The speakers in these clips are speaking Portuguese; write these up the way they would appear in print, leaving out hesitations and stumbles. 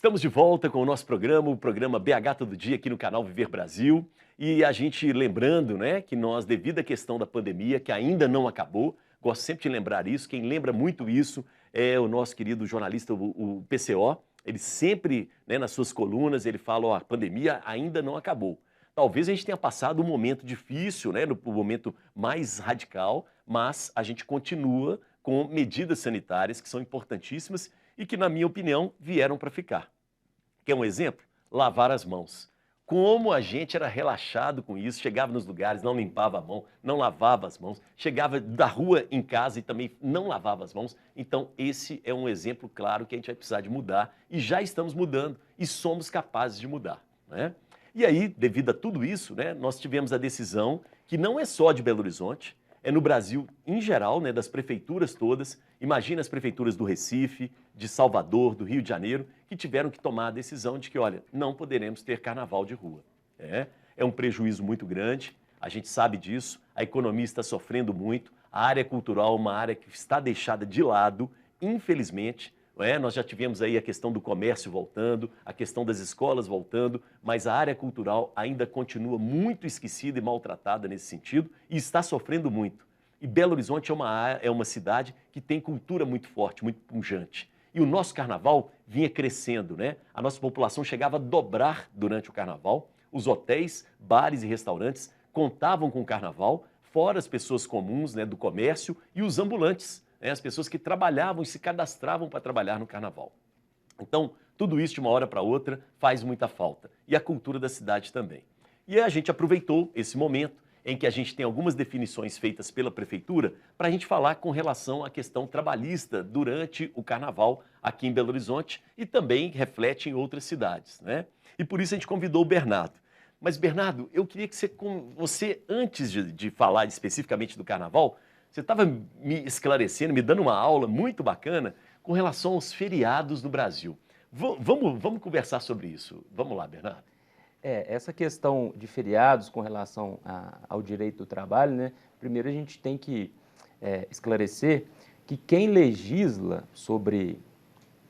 Estamos de volta com o nosso programa, o programa BH Todo Dia aqui no canal Viver Brasil. E a gente lembrando, né, que nós, devido à questão da pandemia, que ainda não acabou, gosto sempre de lembrar isso, quem lembra muito isso é o nosso querido jornalista, o PCO. Ele sempre, né, nas suas colunas, ele fala, ó, a pandemia ainda não acabou. Talvez a gente tenha passado um momento difícil, né, no momento mais radical, mas a gente continua com medidas sanitárias que são importantíssimas e que, na minha opinião, vieram para ficar. Quer um exemplo? Lavar as mãos. Como a gente era relaxado com isso, chegava nos lugares, não limpava a mão, não lavava as mãos, chegava da rua em casa e também não lavava as mãos. Então, esse é um exemplo claro que a gente vai precisar de mudar e já estamos mudando e somos capazes de mudar, né? E aí, devido a tudo isso, né, nós tivemos a decisão, que não é só de Belo Horizonte, é no Brasil em geral, né, das prefeituras todas. Imagina as prefeituras do Recife, de Salvador, do Rio de Janeiro, que tiveram que tomar a decisão de que, olha, não poderemos ter carnaval de rua. É um prejuízo muito grande, a gente sabe disso, a economia está sofrendo muito, a área cultural é uma área que está deixada de lado, infelizmente. Nós já tivemos aí a questão do comércio voltando, a questão das escolas voltando, mas a área cultural ainda continua muito esquecida e maltratada nesse sentido e está sofrendo muito. E Belo Horizonte é uma cidade que tem cultura muito forte, muito pujante. E o nosso carnaval vinha crescendo, né? A nossa população chegava a dobrar durante o carnaval, os hotéis, bares e restaurantes contavam com o carnaval, fora as pessoas comuns, né, do comércio e os ambulantes. As pessoas que trabalhavam e se cadastravam para trabalhar no carnaval. Então, tudo isso de uma hora para outra faz muita falta. E a cultura da cidade também. E a gente aproveitou esse momento em que a gente tem algumas definições feitas pela prefeitura para a gente falar com relação à questão trabalhista durante o carnaval aqui em Belo Horizonte e também reflete em outras cidades, né? E por isso a gente convidou o Bernardo. Mas, Bernardo, eu queria que você antes de falar especificamente do carnaval, você estava me esclarecendo, me dando uma aula muito bacana com relação aos feriados no Brasil. Vamos conversar sobre isso. Vamos lá, Bernardo. Essa questão de feriados com relação ao direito do trabalho, né? Primeiro a gente tem que esclarecer que quem legisla sobre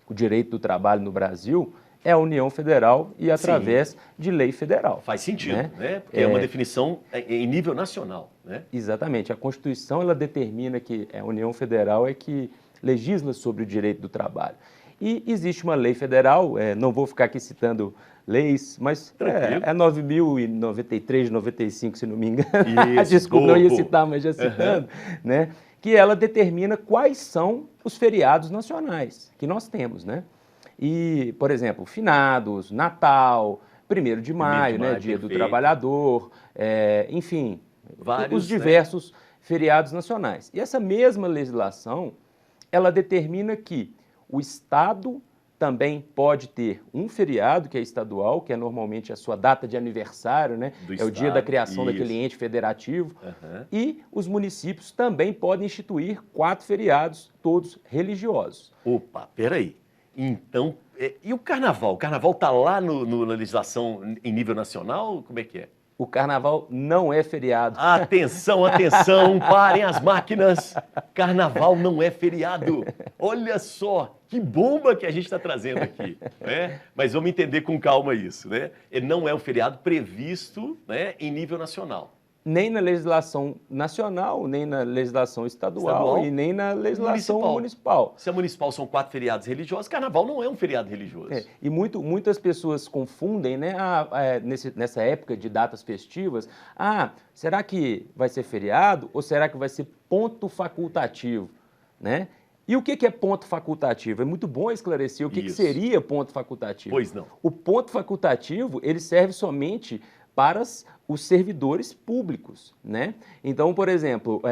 o direito do trabalho no Brasil é a União Federal e através de lei federal. Faz sentido, né? Porque é uma definição em nível nacional, né? Exatamente. A Constituição, ela determina que a União Federal é que legisla sobre o direito do trabalho. E existe uma lei federal, não vou ficar aqui citando leis, mas é 9.093 de 95, se não me engano. Isso, desculpa, não ia citar, mas já citando, né? Que ela determina quais são os feriados nacionais que nós temos, né? E, por exemplo, finados, Natal, 1º de maio, né, Dia do Trabalhador, enfim, os diversos feriados nacionais. E essa mesma legislação, ela determina que o Estado também pode ter um feriado, que é estadual, que é normalmente a sua data de aniversário, né? É o dia da criação daquele ente federativo. E os municípios também podem instituir 4 feriados, todos religiosos. Opa, peraí. Então, e o carnaval? O carnaval está lá na legislação em nível nacional? Como é que é? O carnaval não é feriado. Atenção, atenção, parem as máquinas. Carnaval não é feriado. Olha só, que bomba que a gente está trazendo aqui, né? Mas vamos entender com calma isso, né? Ele não é um feriado previsto, né, em nível nacional. Nem na legislação nacional, nem na legislação estadual e nem na legislação municipal. Se a municipal são 4 feriados religiosos, carnaval não é um feriado religioso. E muitas pessoas confundem, né, nessa época de datas festivas, será que vai ser feriado ou será que vai ser ponto facultativo, né? E o que é ponto facultativo? É muito bom esclarecer o que seria ponto facultativo. Pois não. O ponto facultativo, ele serve somente para os servidores públicos, né? Então, por exemplo,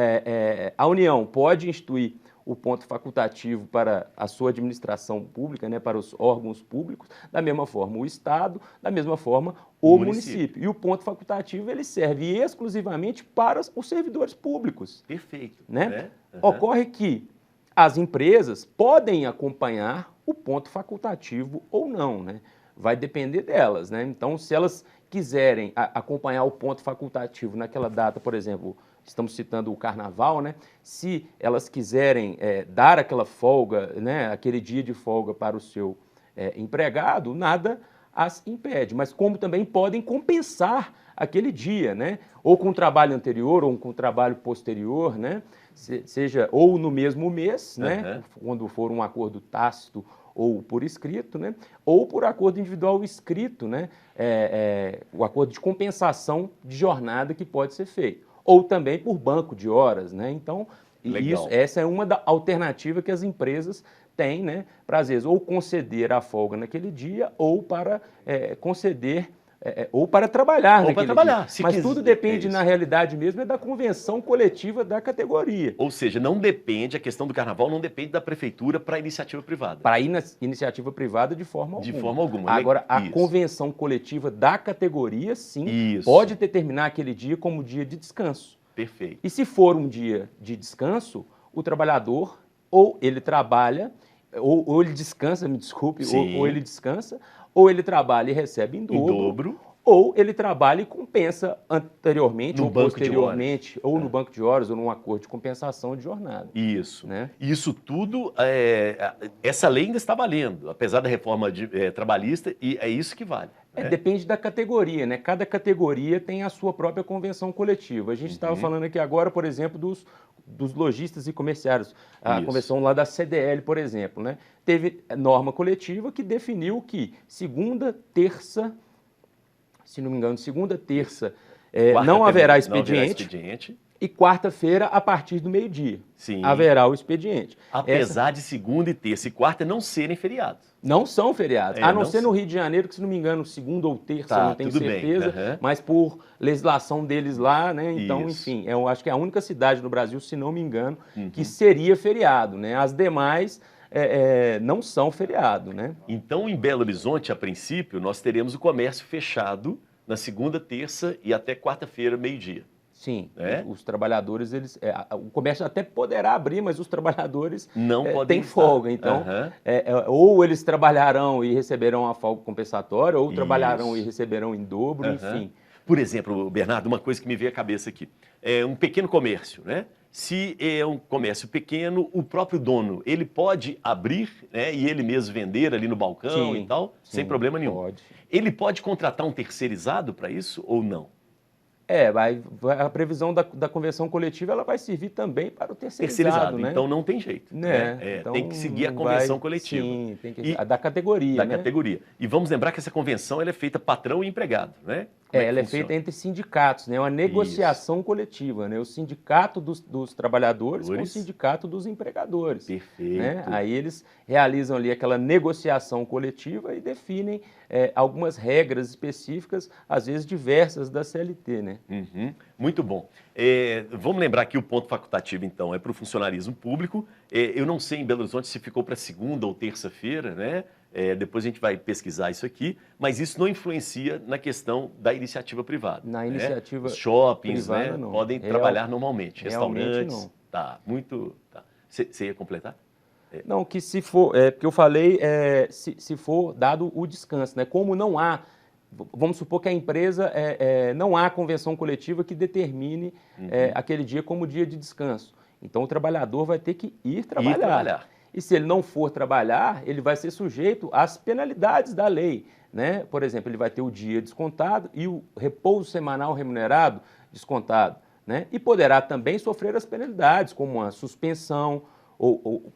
a União pode instituir o ponto facultativo para a sua administração pública, né, para os órgãos públicos, da mesma forma o Estado, da mesma forma o município. E o ponto facultativo, ele serve exclusivamente para os servidores públicos. Perfeito. Né? Ocorre que as empresas podem acompanhar o ponto facultativo ou não, né? Vai depender delas, né? Então, se elas quiserem acompanhar o ponto facultativo naquela data, por exemplo, estamos citando o carnaval, né? Se elas quiserem dar aquela folga, né, aquele dia de folga para o seu empregado, nada as impede, mas como também podem compensar aquele dia, né? Ou com o trabalho anterior ou com o trabalho posterior, né? Seja ou no mesmo mês, né? Quando for um acordo tácito ou por escrito, né? Ou por acordo individual escrito, né? O acordo de compensação de jornada que pode ser feito. Ou também por banco de horas, né? Então, essa é uma alternativa que as empresas têm, né? Para, às vezes, ou conceder a folga naquele dia, ou para conceder, ou para trabalhar ou naquele para trabalhar, dia. Mas tudo depende, na realidade mesmo, da convenção coletiva da categoria. Ou seja, não depende, a questão do carnaval não depende da prefeitura para a iniciativa privada. Para a iniciativa privada, de forma alguma. De forma alguma. Agora, a convenção coletiva da categoria, sim, pode determinar aquele dia como dia de descanso. Perfeito. E se for um dia de descanso, o trabalhador, ou ele trabalha, ou ele descansa, me desculpe, ou ele descansa, ou ele trabalha e recebe em dobro, ou ele trabalha e compensa anteriormente ou posteriormente, ou no banco de horas, ou num acordo de compensação de jornada. Isso. Né? Isso tudo, essa lei ainda está valendo, apesar da reforma trabalhista, e é isso que vale. Depende da categoria, né? Cada categoria tem a sua própria convenção coletiva. A gente estava falando aqui agora, por exemplo, dos lojistas e comerciários. A convenção lá da CDL, por exemplo, né? Teve norma coletiva que definiu que segunda, terça, se não me engano, segunda, terça, não haverá expediente. E quarta-feira, a partir do meio-dia, haverá o expediente. Apesar de segunda e terça e quarta não serem feriados. Não são feriados, a não ser no Rio de Janeiro, que se não me engano, segunda ou terça, não tenho certeza, mas por legislação deles lá, né? Então, enfim, eu acho que é a única cidade no Brasil, se não me engano, que seria feriado, né? As demais não são feriado, né? Então, em Belo Horizonte, a princípio, nós teremos o comércio fechado na segunda, terça e até quarta-feira, meio-dia. Sim, os trabalhadores, o comércio até poderá abrir, mas os trabalhadores não podem têm folga. Então, ou eles trabalharão e receberão a folga compensatória, ou trabalharão e receberão em dobro, enfim. Por exemplo, Bernardo, uma coisa que me veio à cabeça aqui, um pequeno comércio, né? Se é um comércio pequeno, o próprio dono, ele pode abrir, né, e ele mesmo vender ali no balcão e tal, sem problema nenhum. Pode. Ele pode contratar um terceirizado para isso ou não? A previsão da convenção coletiva ela vai servir também para o terceirizado, né? Então não tem jeito. Então tem que seguir a convenção coletiva. Sim, tem que da categoria. Da categoria. E vamos lembrar que essa convenção ela é feita patrão e empregado, né? Ela é feita entre sindicatos, né? É uma negociação coletiva, né? O sindicato dos trabalhadores com o sindicato dos empregadores. Perfeito. Né? Aí eles realizam ali aquela negociação coletiva e definem algumas regras específicas, às vezes diversas da CLT, né? Muito bom. Vamos lembrar que o ponto facultativo, então, é para o funcionalismo público. Eu não sei em Belo Horizonte se ficou para segunda ou terça-feira, né? Depois a gente vai pesquisar isso aqui, mas isso não influencia na questão da iniciativa privada. Na iniciativa Os shoppings, privada, né, não. podem trabalhar normalmente, restaurantes. Não. Tá, muito. Tá. Você ia completar? Não, que se for, porque eu falei, se for dado o descanso, né? Como não há, vamos supor que a empresa não há convenção coletiva que determine aquele dia como dia de descanso. Então o trabalhador vai ter que ir trabalhar. E se ele não for trabalhar, ele vai ser sujeito às penalidades da lei, né? Por exemplo, ele vai ter o dia descontado e o repouso semanal remunerado descontado, né? E poderá também sofrer as penalidades, como uma suspensão,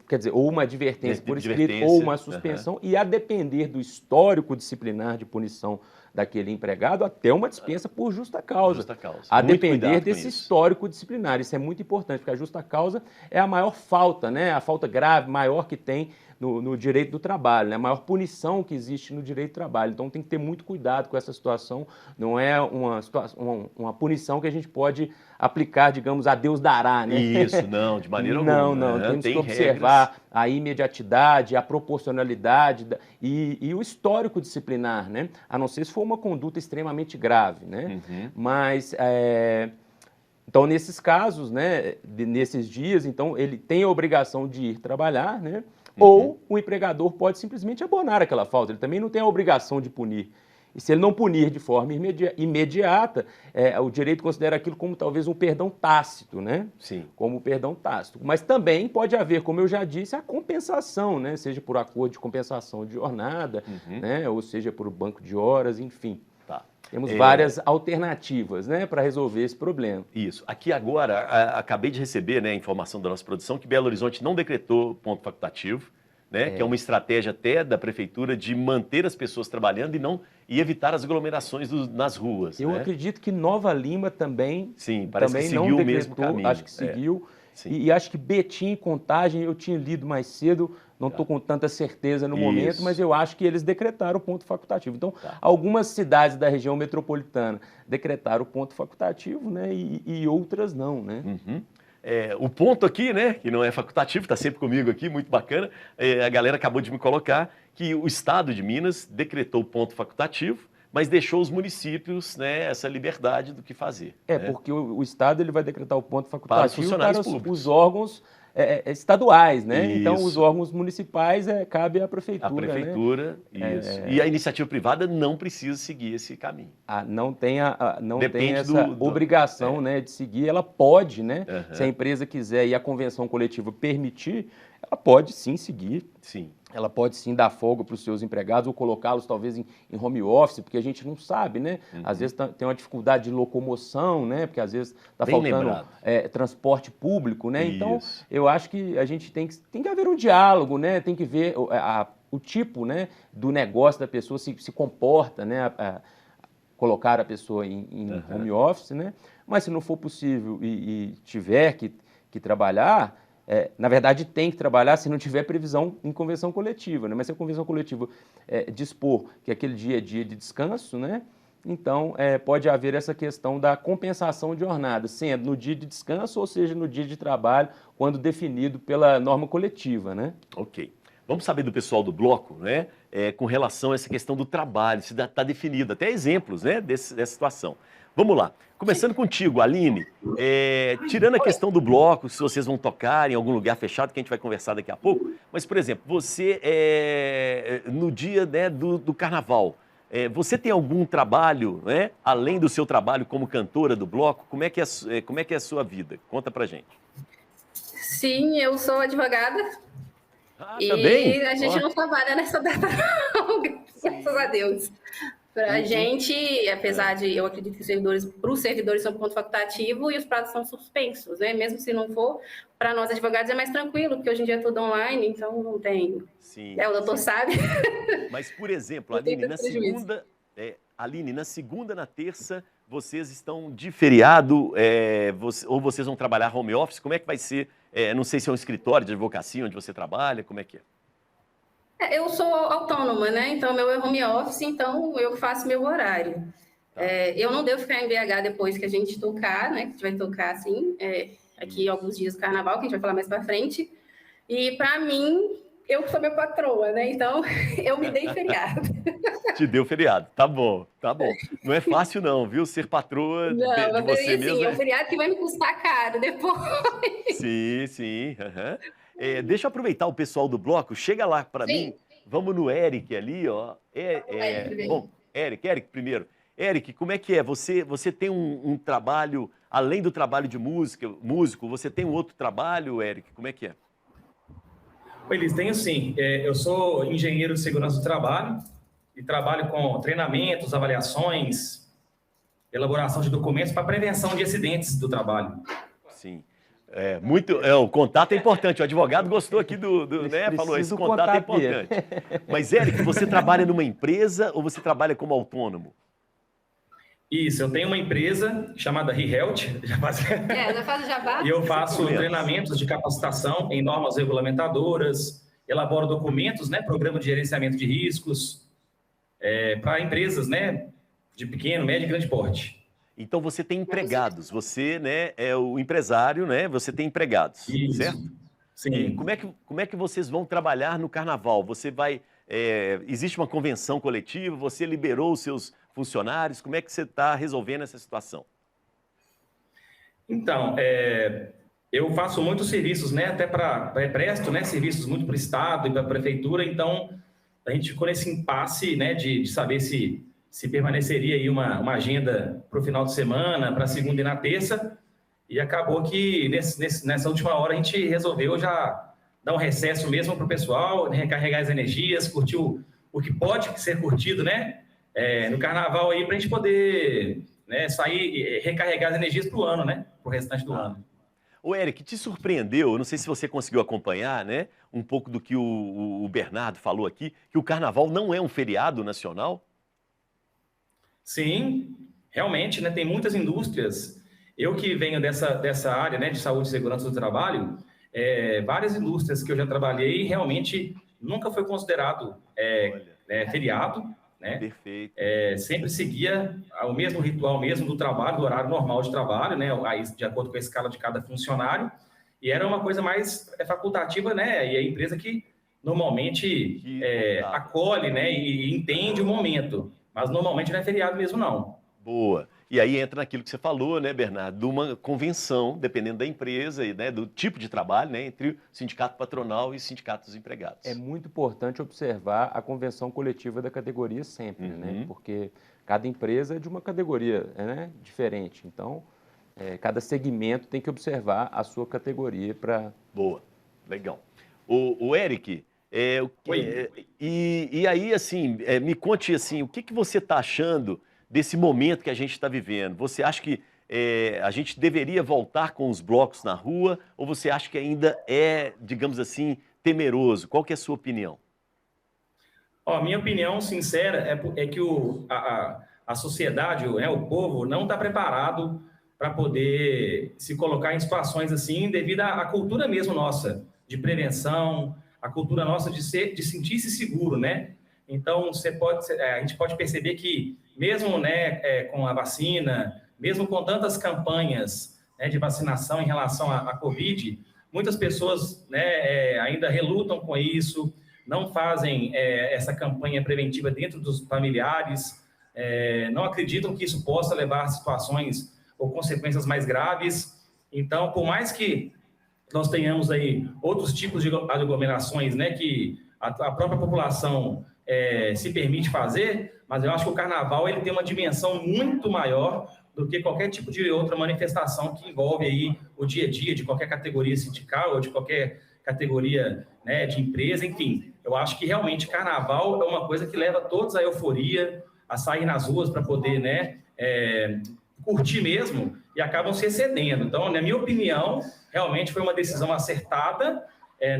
quer dizer, ou uma advertência por escrito, ou uma suspensão, e a depender do histórico disciplinar de punição daquele empregado, até uma dispensa por justa causa. A depender desse histórico disciplinar. Isso é muito importante, porque a justa causa é a maior falta, né? A falta grave, maior que tem no direito do trabalho, né? A maior punição que existe no direito do trabalho. Então tem que ter muito cuidado com essa situação. Não é uma punição que a gente pode aplicar, digamos, a Deus dará, né? Isso, não, de maneira alguma. Não, temos que observar a imediatidade, a proporcionalidade e o histórico disciplinar, né? A não ser se for uma conduta extremamente grave, né? Mas, então, nesses casos, né, nesses dias, então, ele tem a obrigação de ir trabalhar, né? Ou o empregador pode simplesmente abonar aquela falta, ele também não tem a obrigação de punir. E se ele não punir de forma imediata, o direito considera aquilo como talvez um perdão tácito, né? Sim. Como perdão tácito. Mas também pode haver, como eu já disse, a compensação, né? Seja por acordo de compensação de jornada, né? Ou seja por banco de horas, enfim. Tá. Temos várias alternativas, né, para resolver esse problema. Isso. Aqui agora, acabei de receber, né, a informação da nossa produção que Belo Horizonte não decretou ponto facultativo, né, que é uma estratégia até da prefeitura de manter as pessoas trabalhando e evitar as aglomerações nas ruas. Eu né? acredito que Nova Lima também, Sim, parece que seguiu não decretou, o mesmo caminho. acho que seguiu. Sim. E acho que Betim e Contagem eu tinha lido mais cedo, não estou com tanta certeza no momento, mas eu acho que eles decretaram o ponto facultativo. Então, algumas cidades da região metropolitana decretaram o ponto facultativo, né, e outras não, né? O ponto aqui, né, que não é facultativo, está sempre comigo aqui, muito bacana, a galera acabou de me colocar que o Estado de Minas decretou o ponto facultativo, mas deixou os municípios, né, essa liberdade do que fazer. Né? Porque o Estado ele vai decretar o ponto facultativo para os órgãos estaduais, né? Isso. Então, os órgãos municipais cabe à prefeitura. A prefeitura, né? Isso. E a iniciativa privada não precisa seguir esse caminho. Não tem essa obrigação né, de seguir, ela pode, né? Se a empresa quiser e a convenção coletiva permitir, ela pode sim seguir. Sim. Ela pode sim dar folga para os seus empregados ou colocá-los talvez em home office, porque a gente não sabe, né? Às vezes tem uma dificuldade de locomoção, né? Porque às vezes está faltando transporte público, né? Isso. Então, eu acho que a gente tem que haver um diálogo, né? Tem que ver o tipo, né, do negócio da pessoa se comporta, né? Colocar a pessoa em home office, né? Mas se não for possível e tiver que trabalhar, na verdade, tem que trabalhar se não tiver previsão em convenção coletiva, né? Mas se a convenção coletiva dispor que aquele dia é dia de descanso, né? Então, pode haver essa questão da compensação de jornada, sendo no dia de descanso ou seja no dia de trabalho, quando definido pela norma coletiva, né? Ok. Vamos saber do pessoal do bloco, né? Com relação a essa questão do trabalho, se está definido, até exemplos, né, dessa situação. Vamos lá. Começando contigo, Aline, tirando a questão do bloco, se vocês vão tocar em algum lugar fechado, que a gente vai conversar daqui a pouco, mas, por exemplo, você, no dia, né, do carnaval, você tem algum trabalho, né, além do seu trabalho como cantora do bloco? Como é que é a sua vida? Conta pra gente. Sim, eu sou advogada. E também? a gente não trabalha nessa data, não, graças a Deus. Para a gente, apesar de eu acredito que para os servidores são ponto facultativo e os prazos são suspensos, né? Mesmo se não for, para nós advogados é mais tranquilo, porque hoje em dia é tudo online, então não tem. Sim. O doutor sabe. Mas, por exemplo, Aline, na segunda, na terça, vocês estão de feriado, ou vocês vão trabalhar home office? Como é que vai ser? Não sei se é um escritório de advocacia onde você trabalha, como é que é? Eu sou autônoma, né? Então, meu é home office, então eu faço meu horário. Eu não devo ficar em BH depois que a gente tocar, né? Que a gente vai tocar, assim, aqui alguns dias do carnaval, que a gente vai falar mais para frente. E, para mim, eu sou minha patroa, né? Então, eu me dei feriado. Te deu feriado, tá bom, tá bom. Não é fácil não, viu? Ser patroa de você mesmo. Sim, é um feriado que vai me custar caro depois. Sim. Deixa eu aproveitar o pessoal do bloco, chega lá para mim, vamos no Eric ali, ó. Bom, Eric primeiro. Eric, como é que é? Você tem um trabalho, além do trabalho de músico, você tem um outro trabalho, Eric? Como é que é? Oi, Elis, tenho sim. Eu sou engenheiro de segurança do trabalho e trabalho com treinamentos, avaliações, elaboração de documentos para prevenção de acidentes do trabalho. Sim. O contato é importante. O advogado gostou aqui né? Falou, esse contato é importante. Mas, Eric, você trabalha numa empresa ou você trabalha como autônomo? Isso, eu tenho uma empresa chamada ReHealth. Já faz jabá. E eu faço treinamentos de capacitação em normas regulamentadoras, elaboro documentos, né? Programa de gerenciamento de riscos, para empresas, né? De pequeno, médio e grande porte. Então, você tem empregados, você, né, é o empresário, né, você tem empregados, isso, certo? Sim. E como é que vocês vão trabalhar no carnaval? Você vai, existe uma convenção coletiva, você liberou os seus funcionários, como é que você está resolvendo essa situação? Então, eu faço muitos serviços, né, até presto, né, serviços muito para o Estado e para a Prefeitura, então a gente ficou nesse impasse, né, de saber se se permaneceria aí uma agenda para o final de semana, para a segunda e na terça, e acabou que nessa última hora a gente resolveu já dar um recesso mesmo para o pessoal, recarregar as energias, curtir o que pode ser curtido, né? No carnaval aí, para a gente poder, né, sair, recarregar as energias para o ano, né? Para o restante do ano. Ô, Eric, te surpreendeu, eu não sei se você conseguiu acompanhar, né, um pouco do que o Bernardo falou aqui, que o carnaval não é um feriado nacional? Sim, realmente, né, tem muitas indústrias. Eu que venho dessa área, né, de saúde e segurança do trabalho, várias indústrias que eu já trabalhei, realmente nunca foi considerado feriado, né? Perfeito. Sempre seguia o mesmo ritual mesmo do trabalho, do horário normal de trabalho, né? Aí, de acordo com a escala de cada funcionário, e era uma coisa mais facultativa, né? E a empresa que normalmente acolhe, né? E entende o momento, mas normalmente não é feriado mesmo, não. Boa. E aí entra naquilo que você falou, né, Bernardo, de uma convenção, dependendo da empresa e, né, do tipo de trabalho, né, entre o sindicato patronal e o sindicato dos empregados. É muito importante observar a convenção coletiva da categoria sempre, né? Porque cada empresa é de uma categoria, né, diferente. Então, cada segmento tem que observar a sua categoria para... Boa, legal. O Eric, e aí, assim, me conte, assim, o que você está achando desse momento que a gente está vivendo? Você acha que a gente deveria voltar com os blocos na rua ou você acha que ainda é, digamos assim, temeroso? Qual que é a sua opinião? A minha opinião sincera é que a sociedade, né, o povo, não está preparado para poder se colocar em situações assim devido à cultura mesmo nossa, de prevenção, a cultura nossa de sentir-se seguro, né? Então, a gente pode perceber que, mesmo, né, com a vacina, mesmo com tantas campanhas, né, de vacinação em relação à Covid, muitas pessoas, né, ainda relutam com isso, não fazem essa campanha preventiva dentro dos familiares, não acreditam que isso possa levar a situações ou consequências mais graves. Então, por mais que nós tenhamos aí outros tipos de aglomerações, né, que a própria população se permite fazer, mas eu acho que o carnaval ele tem uma dimensão muito maior do que qualquer tipo de outra manifestação que envolve aí o dia a dia de qualquer categoria sindical ou de qualquer categoria, né, de empresa, enfim. Eu acho que realmente carnaval é uma coisa que leva todos à euforia, a sair nas ruas para poder, né, curtir mesmo, e acabam se excedendo. Então, na minha opinião, realmente foi uma decisão acertada,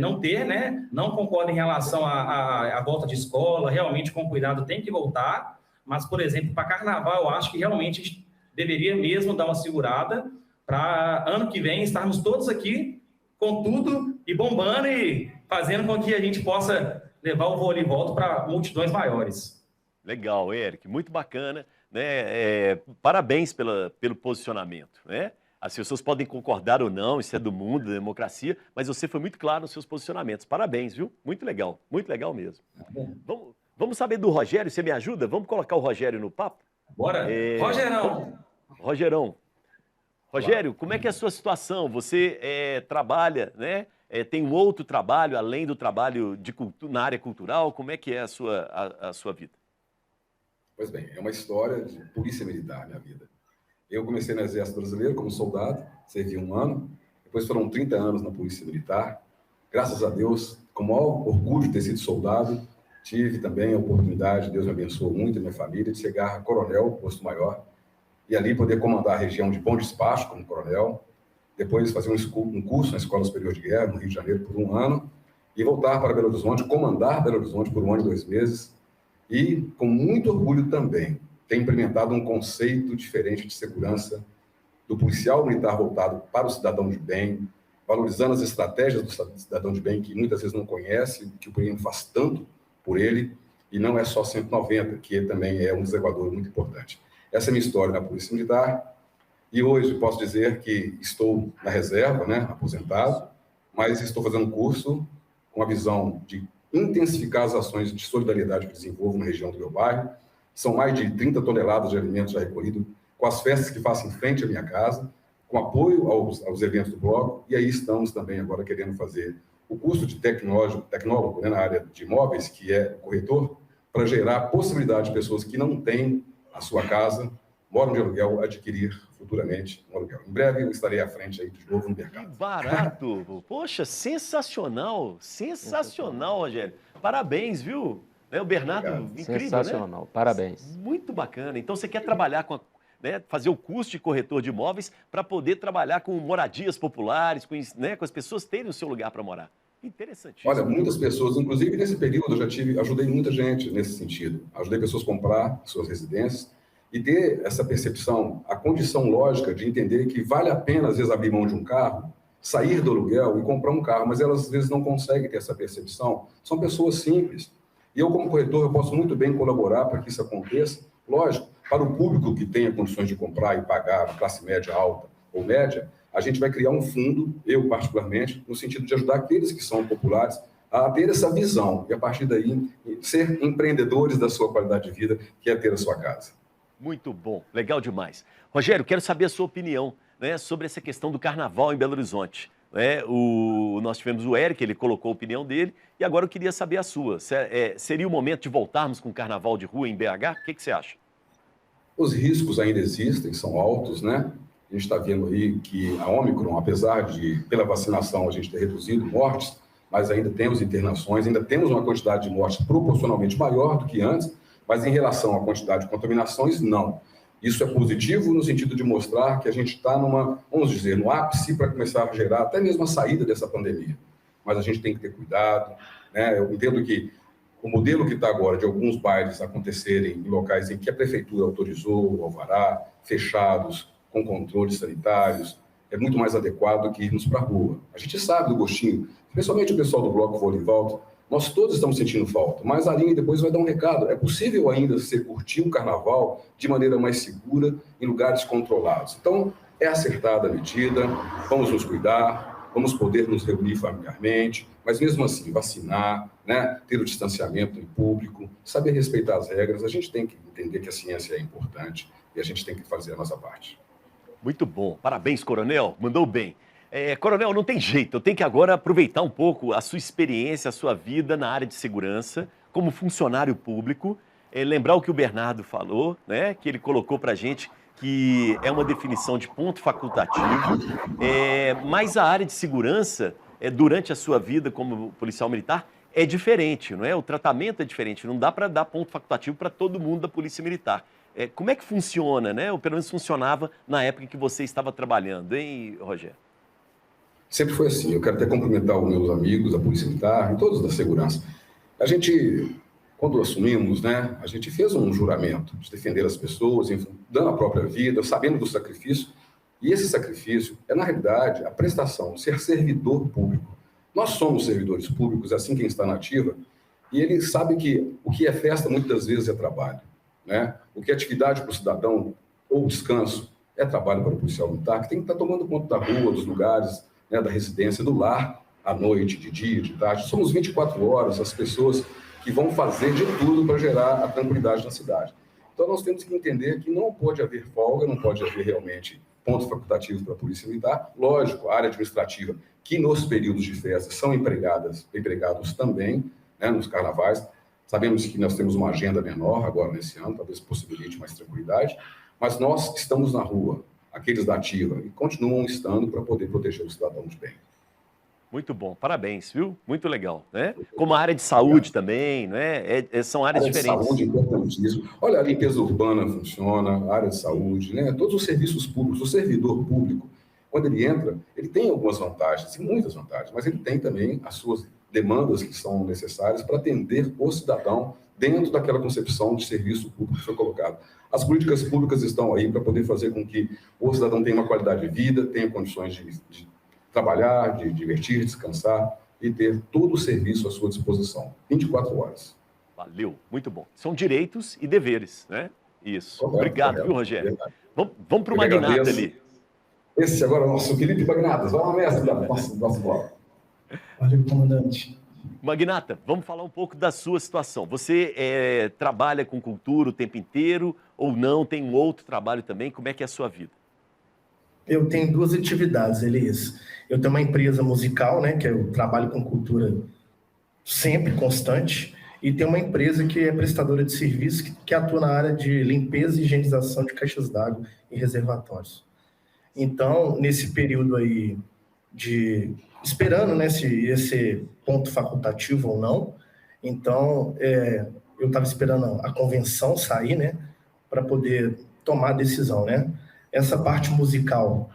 não ter, né? Não concordo em relação à volta de escola, realmente com cuidado tem que voltar, mas, por exemplo, para carnaval, eu acho que realmente a gente deveria mesmo dar uma segurada para ano que vem estarmos todos aqui com tudo e bombando e fazendo com que a gente possa levar o vôlei de volta para multidões maiores. Legal, Eric, muito bacana, né? Parabéns pelo posicionamento, né? As pessoas podem concordar ou não, isso é do mundo, da democracia, mas você foi muito claro nos seus posicionamentos. Parabéns, viu? Muito legal mesmo. Vamos saber do Rogério, você me ajuda? Vamos colocar o Rogério no papo? Bora! Rogerão, Rogério, como é que é a sua situação? Você trabalha, né? Tem um outro trabalho, além do trabalho na área cultural, como é que é a sua vida? Pois bem, é uma história de polícia militar, minha vida. Eu comecei no Exército Brasileiro como soldado, servi 1 ano, depois foram 30 anos na Polícia Militar. Graças a Deus, com o maior orgulho de ter sido soldado, tive também a oportunidade, Deus me abençoou muito, a minha família, de chegar a coronel, posto maior, e ali poder comandar a região de Bom Despacho como coronel, depois fazer um curso na Escola Superior de Guerra, no Rio de Janeiro, por 1 ano, e voltar para Belo Horizonte, comandar Belo Horizonte por 1 ano e 2 meses, e com muito orgulho também, tem implementado um conceito diferente de segurança do policial militar voltado para o cidadão de bem, valorizando as estratégias do cidadão de bem que muitas vezes não conhece, que o PRIM faz tanto por ele, e não é só 190, que também é um desaguador muito importante. Essa é a minha história na Polícia Militar, e hoje posso dizer que estou na reserva, né, aposentado, mas estou fazendo um curso com a visão de intensificar as ações de solidariedade que desenvolvo na região do meu bairro. São mais de 30 toneladas de alimentos já recolhidos, com as festas que faço em frente à minha casa, com apoio aos eventos do bloco, e aí estamos também agora querendo fazer o curso de tecnólogo, né, na área de imóveis, que é corretor, para gerar a possibilidade de pessoas que não têm a sua casa, moram de aluguel, adquirir futuramente um aluguel. Em breve eu estarei à frente aí de novo no mercado. Que barato! Poxa, sensacional! Sensacional, Rogério. Parabéns, viu? O Bernardo, Obrigado. incrível, Sensacional, né? parabéns. Muito bacana. Então você quer trabalhar com fazer o curso de corretor de imóveis para poder trabalhar com moradias populares, com as pessoas terem o seu lugar para morar. Interessantíssimo. Olha, muitas pessoas, inclusive nesse período, eu ajudei muita gente nesse sentido. Ajudei pessoas a comprar suas residências e ter essa percepção, a condição lógica de entender que vale a pena, às vezes, abrir mão de um carro, sair do aluguel e comprar um carro, mas elas, às vezes, não conseguem ter essa percepção. São pessoas simples. E eu, como corretor, eu posso muito bem colaborar para que isso aconteça. Lógico, para o público que tenha condições de comprar e pagar, classe média alta ou média, a gente vai criar um fundo, eu particularmente, no sentido de ajudar aqueles que são populares a ter essa visão e, a partir daí, ser empreendedores da sua qualidade de vida, que é ter a sua casa. Muito bom, legal demais. Rogério, quero saber a sua opinião, sobre essa questão do carnaval em Belo Horizonte. Nós tivemos o Eric, ele colocou a opinião dele, e agora eu queria saber a sua. Seria o momento de voltarmos com o carnaval de rua em BH? O que você acha? Os riscos ainda existem, são altos, né? A gente está vendo aí que a Ômicron, apesar de, pela vacinação, a gente ter reduzido mortes, mas ainda temos internações, ainda temos uma quantidade de mortes proporcionalmente maior do que antes, mas em relação à quantidade de contaminações, não. Isso é positivo no sentido de mostrar que a gente está vamos dizer, no ápice para começar a gerar até mesmo a saída dessa pandemia. Mas a gente tem que ter cuidado, né? Eu entendo que o modelo que está agora de alguns bailes acontecerem em locais em que a prefeitura autorizou o alvará, fechados, com controles sanitários, é muito mais adequado que irmos para a rua. A gente sabe do gostinho, principalmente o pessoal do Bloco Vou e Volta, nós todos estamos sentindo falta, mas a Aline depois vai dar um recado. É possível ainda você curtir o carnaval de maneira mais segura, em lugares controlados. Então, é acertada a medida, vamos nos cuidar, vamos poder nos reunir familiarmente, mas mesmo assim, vacinar, né, ter o distanciamento em público, saber respeitar as regras. A gente tem que entender que a ciência é importante e a gente tem que fazer a nossa parte. Muito bom. Parabéns, Coronel. Mandou bem. Coronel, não tem jeito. Eu tenho que agora aproveitar um pouco a sua experiência, a sua vida na área de segurança, como funcionário público. Lembrar o que o Bernardo falou, né? Que ele colocou para a gente que é uma definição de ponto facultativo. Mas a área de segurança, durante a sua vida como policial militar, é diferente, não é? O tratamento é diferente. Não dá para dar ponto facultativo para todo mundo da Polícia Militar. Como é que funciona, né? Ou pelo menos funcionava na época que você estava trabalhando, hein, Rogério? Sempre foi assim. Eu quero até cumprimentar os meus amigos da Polícia Militar e todos da segurança. A gente, quando assumimos, né, a gente fez um juramento de defender as pessoas, dando a própria vida, sabendo do sacrifício. E esse sacrifício é, na realidade, a prestação, ser servidor público. Nós somos servidores públicos, assim quem está na ativa, e ele sabe que o que é festa, muitas das vezes, é trabalho. Né? O que é atividade para o cidadão ou descanso é trabalho para o policial militar, que tem que estar tomando conta da rua, dos lugares, né, da residência, do lar, à noite, de dia, de tarde. Somos 24 horas as pessoas que vão fazer de tudo para gerar a tranquilidade na cidade. Então, nós temos que entender que não pode haver folga, não pode haver realmente pontos facultativos para a Polícia Militar. Lógico, a área administrativa, que nos períodos de festa são empregados também, né, nos carnavais. Sabemos que nós temos uma agenda menor agora nesse ano, talvez possibilite mais tranquilidade, mas nós estamos na rua, aqueles da ativa, e continuam estando para poder proteger o cidadão de bem. Muito bom, parabéns, viu? Muito legal, né? Como a área de saúde também, né? São áreas diferentes. Saúde, importantíssimo. Olha, a limpeza urbana funciona, a área de saúde, né? Todos os serviços públicos, o servidor público, quando ele entra, ele tem algumas vantagens, e muitas vantagens, mas ele tem também as suas demandas que são necessárias para atender o cidadão dentro daquela concepção de serviço público que foi colocado. As políticas públicas estão aí para poder fazer com que o cidadão tenha uma qualidade de vida, tenha condições de trabalhar, de divertir, descansar e ter todo o serviço à sua disposição, 24 horas. Valeu, muito bom. São direitos e deveres, né? Isso. Correto, obrigado, correto, viu, Rogério? Verdade. Vamos para o Magnata ali. Esse agora é o nosso Felipe Magnatas. Vai lá, mestre da nossa bola. Valeu, comandante. Magnata, vamos falar um pouco da sua situação. Você trabalha com cultura o tempo inteiro ou não? Tem um outro trabalho também? Como é que é a sua vida? Eu tenho duas atividades, Elias. Eu tenho uma empresa musical, né, que eu trabalho com cultura sempre constante, e tem uma empresa que é prestadora de serviço que atua na área de limpeza e higienização de caixas d'água e reservatórios. Então, nesse período aí esperando, né, se ia ser ponto facultativo ou não, então eu estava esperando a convenção sair, né, para poder tomar a decisão, né. Essa parte musical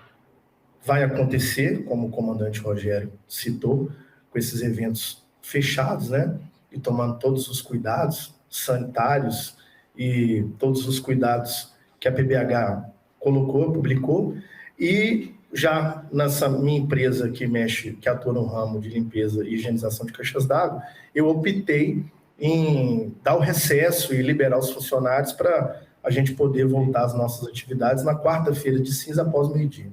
vai acontecer, como o comandante Rogério citou, com esses eventos fechados, né, e tomando todos os cuidados sanitários e todos os cuidados que a PBH publicou, e já nessa minha empresa que atua no ramo de limpeza e higienização de caixas d'água, eu optei em dar o recesso e liberar os funcionários para a gente poder voltar às nossas atividades na quarta-feira de cinza após o meio-dia.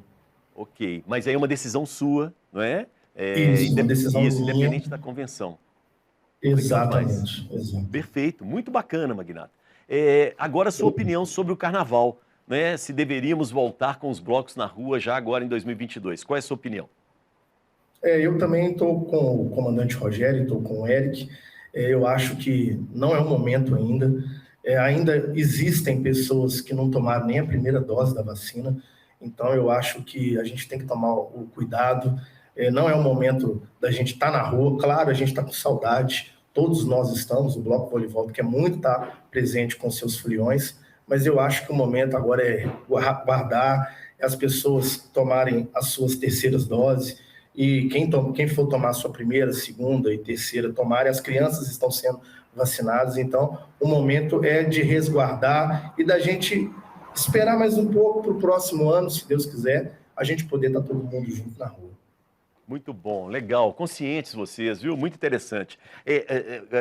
Ok, mas aí é uma decisão sua, não é? Isso, uma decisão minha. Independente da convenção. Exatamente. Exato. Perfeito, muito bacana, Magnata. Agora, sua opinião sobre o Carnaval, né? Se deveríamos voltar com os blocos na rua já agora em 2022. Qual é a sua opinião? Eu também estou com o comandante Rogério, estou com o Eric. Eu acho que não é o momento ainda. Ainda existem pessoas que não tomaram nem a primeira dose da vacina. Então, eu acho que a gente tem que tomar o cuidado. Não é o momento da gente estar na rua. Claro, a gente está com saudade. Todos nós estamos. O Bloco Volivolta quer muito estar presente com seus foliões. Mas eu acho que o momento agora é guardar, as pessoas tomarem as suas terceiras doses, e quem for tomar a sua primeira, segunda e terceira tomarem, as crianças estão sendo vacinadas. Então, o momento é de resguardar e da gente esperar mais um pouco para o próximo ano, se Deus quiser, a gente poder estar todo mundo junto na rua. Muito bom, legal, conscientes vocês, viu? Muito interessante.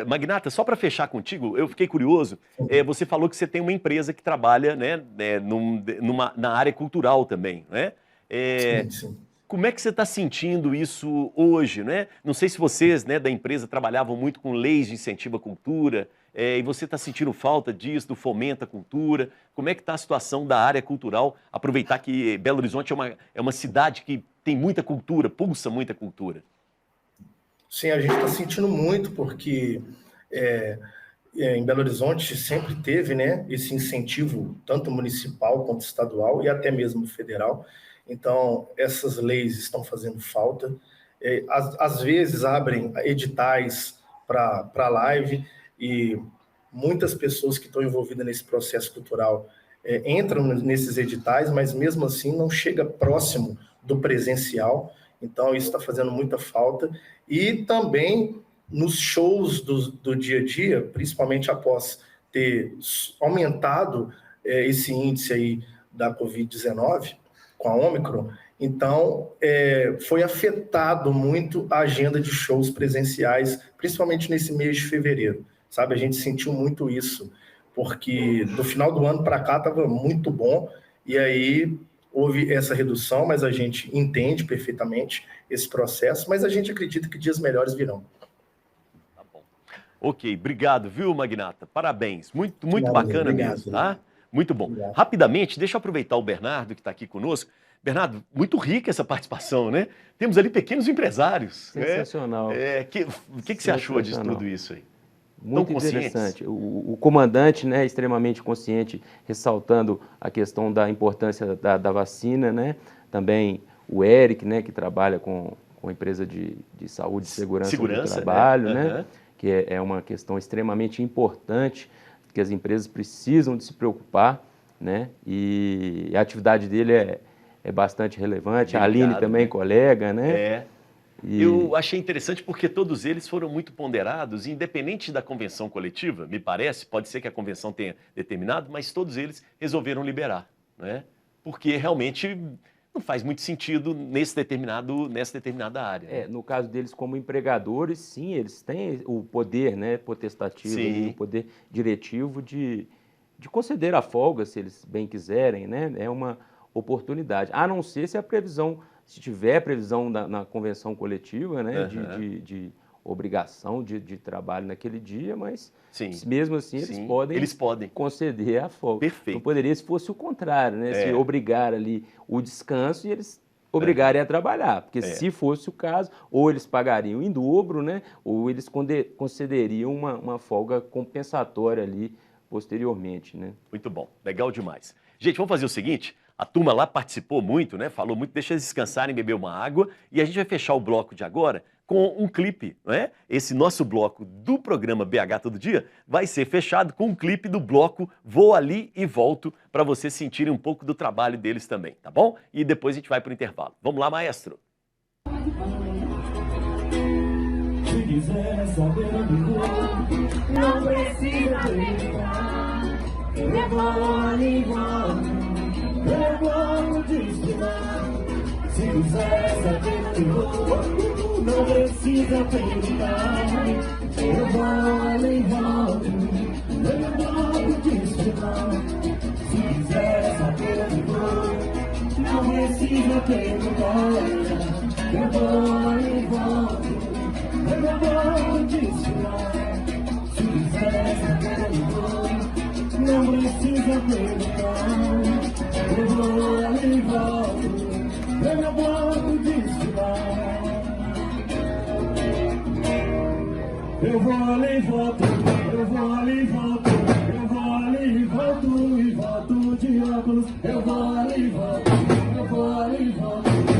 Magnata, só para fechar contigo, eu fiquei curioso, você falou que você tem uma empresa que trabalha, né, na área cultural também, né? Sim. Como é que você está sentindo isso hoje, né? Não sei se vocês, né, da empresa trabalhavam muito com leis de incentivo à cultura, e você está sentindo falta disso, do fomento à cultura. Como é que está a situação da área cultural? Aproveitar que Belo Horizonte é uma cidade que tem muita cultura, pulsa muita cultura. Sim, a gente está sentindo muito, porque em Belo Horizonte sempre teve, né, esse incentivo, tanto municipal quanto estadual e até mesmo federal. Então, essas leis estão fazendo falta. Às vezes abrem editais para live, e muitas pessoas que estão envolvidas nesse processo cultural entram nesses editais, mas mesmo assim não chega próximo do presencial. Então, isso está fazendo muita falta. E também nos shows do dia a dia, principalmente após ter aumentado esse índice aí da Covid-19, com a Ômicron, então foi afetado muito a agenda de shows presenciais, principalmente nesse mês de fevereiro, sabe? A gente sentiu muito isso, porque do final do ano para cá estava muito bom, e aí houve essa redução, mas a gente entende perfeitamente esse processo, mas a gente acredita que dias melhores virão. Tá bom. Ok, obrigado, viu, Magnata? Parabéns, muito Obrigado, bacana obrigado, mesmo, tá? Muito bom. Obrigado. Rapidamente, deixa eu aproveitar o Bernardo, que está aqui conosco. Bernardo, muito rica essa participação, né? Temos ali pequenos empresários. Sensacional. O que você achou de tudo isso aí? Muito interessante. O comandante, né, extremamente consciente, ressaltando a questão da importância da vacina, né? Também o Eric, né, que trabalha com a empresa de saúde e segurança do trabalho, né? Que é uma questão extremamente importante, que as empresas precisam de se preocupar, né? E a atividade dele é bastante relevante. Obrigado, a Aline também, colega, né? Eu achei interessante porque todos eles foram muito ponderados, independente da convenção coletiva, me parece, pode ser que a convenção tenha determinado, mas todos eles resolveram liberar, né? Porque realmente não faz muito sentido nessa determinada área. No caso deles como empregadores, sim, eles têm o poder, né, potestativo, o poder diretivo de conceder a folga, se eles bem quiserem, né? É uma oportunidade, a não ser se tiver previsão na convenção coletiva, né, de obrigação de trabalho naquele dia, mas mesmo assim eles podem conceder a folga. Perfeito. Não poderia se fosse o contrário, né, se obrigar ali o descanso e eles obrigarem a trabalhar, porque se fosse o caso, ou eles pagariam em dobro, né, ou eles concederiam uma folga compensatória ali posteriormente, né? Muito bom, legal demais. Gente, vamos fazer o seguinte, a turma lá participou muito, né, falou muito, deixa eles descansarem, beber uma água, e a gente vai fechar o bloco de agora com um clipe, né? Esse nosso bloco do programa BH Todo Dia vai ser fechado com um clipe do bloco Vou Ali e Volto, para vocês sentirem um pouco do trabalho deles também, tá bom? E depois a gente vai para o intervalo. Vamos lá, maestro! Se quiser saber onde vou, não precisa perguntar. Eu vou ali e volto, eu vou desfilar. Se quiser saber onde vou, não precisa perguntar. Eu vou ali e volto, eu vou desfilar. Se quiser saber onde vou, não precisa perguntar. Eu vou ali e volto. Eu vou desfilar. Se quiser saber onde vou, não precisa perguntar. Eu vou ali e volto. Eu vou desfilar. Eu vou ali e volto. Eu vou ali e volto. Eu vou ali e volto. E volto de óculos. Eu vou ali e volto. Eu vou ali e volto.